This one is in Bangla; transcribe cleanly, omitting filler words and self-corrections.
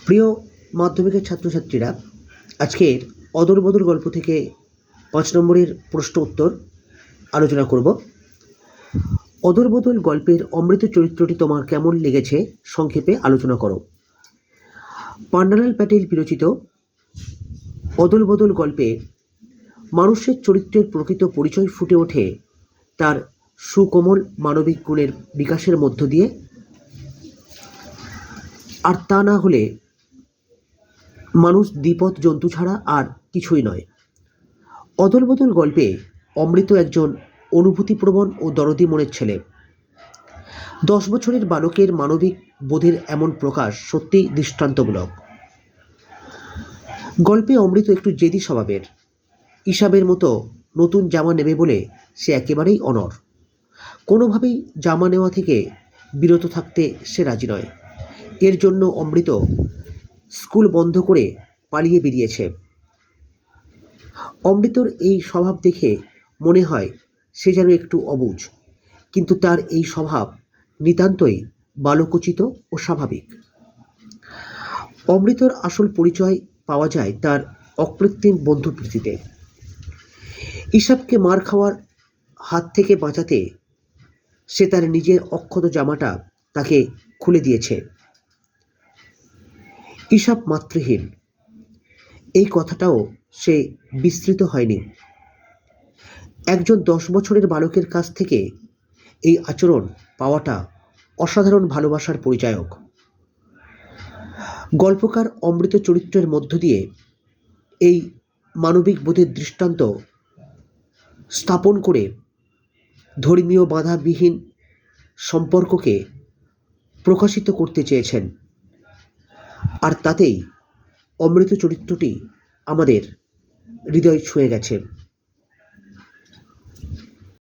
প্রিয় মাধ্যমিকের ছাত্রছাত্রীরা, আজকের অদল বদল গল্প থেকে ৫ নম্বরের প্রশ্ন উত্তর আলোচনা করব। অদল বদল গল্পের অমৃত চরিত্রটি তোমার কেমন লেগেছে সংক্ষেপে আলোচনা করো। পান্নালাল প্যাটেল বিরচিত অদল বদল গল্পে মানুষের চরিত্রের প্রকৃত পরিচয় ফুটে ওঠে তার সুকোমল মানবিক গুণের বিকাশের মধ্য দিয়ে, আর তা না হলে মানুষ দ্বিপদ জন্তু ছাড়া আর কিছুই নয়। অদল বদল গল্পে অমৃত একজন অনুভূতিপ্রবণ ও দরদি মনের ছেলে। 10 বছরের বালকের মানবিক বোধের এমন প্রকাশ সত্যিই দৃষ্টান্তমূলক। গল্পে অমৃত একটু জেদি স্বভাবের। ইসাবের মতো নতুন জামা নেবে বলে সে একেবারেই অনড়। কোনোভাবেই জামা নেওয়া থেকে বিরত থাকতে সে রাজি নয়। এর জন্য অমৃত স্কুল বন্ধ করে পালিয়ে বেরিয়েছে। অমৃতর এই স্বভাব দেখে মনে হয় সে যেন একটু অবুঝ, কিন্তু তার এই স্বভাব নিতান্তই বালকোচিত ও স্বাভাবিক। অমৃতর আসল পরিচয় পাওয়া যায় তার অকৃত্রিম বন্ধুপ্রীতিতে। ইসাবকে মার খাওয়ার হাত থেকে বাঁচাতে সে তার নিজের অক্ষত জামাটা তাকে খুলে দিয়েছে। ইসাব মাতৃহীন, এই কথাটাও সে বিস্মৃত হয়নি। একজন 10 বছরের বালকের কাছ থেকে এই আচরণ পাওয়াটা অসাধারণ ভালোবাসার পরিচায়ক। গল্পকার অমৃত চরিত্রের মধ্য দিয়ে এই মানবিক বোধের দৃষ্টান্ত স্থাপন করে ধর্মীয় বাধাবিহীন সম্পর্ককে প্রকাশিত করতে চেয়েছেন, আর তাতেই অমৃত চরিত্রটি আমাদের হৃদয় ছুঁয়ে গেছে।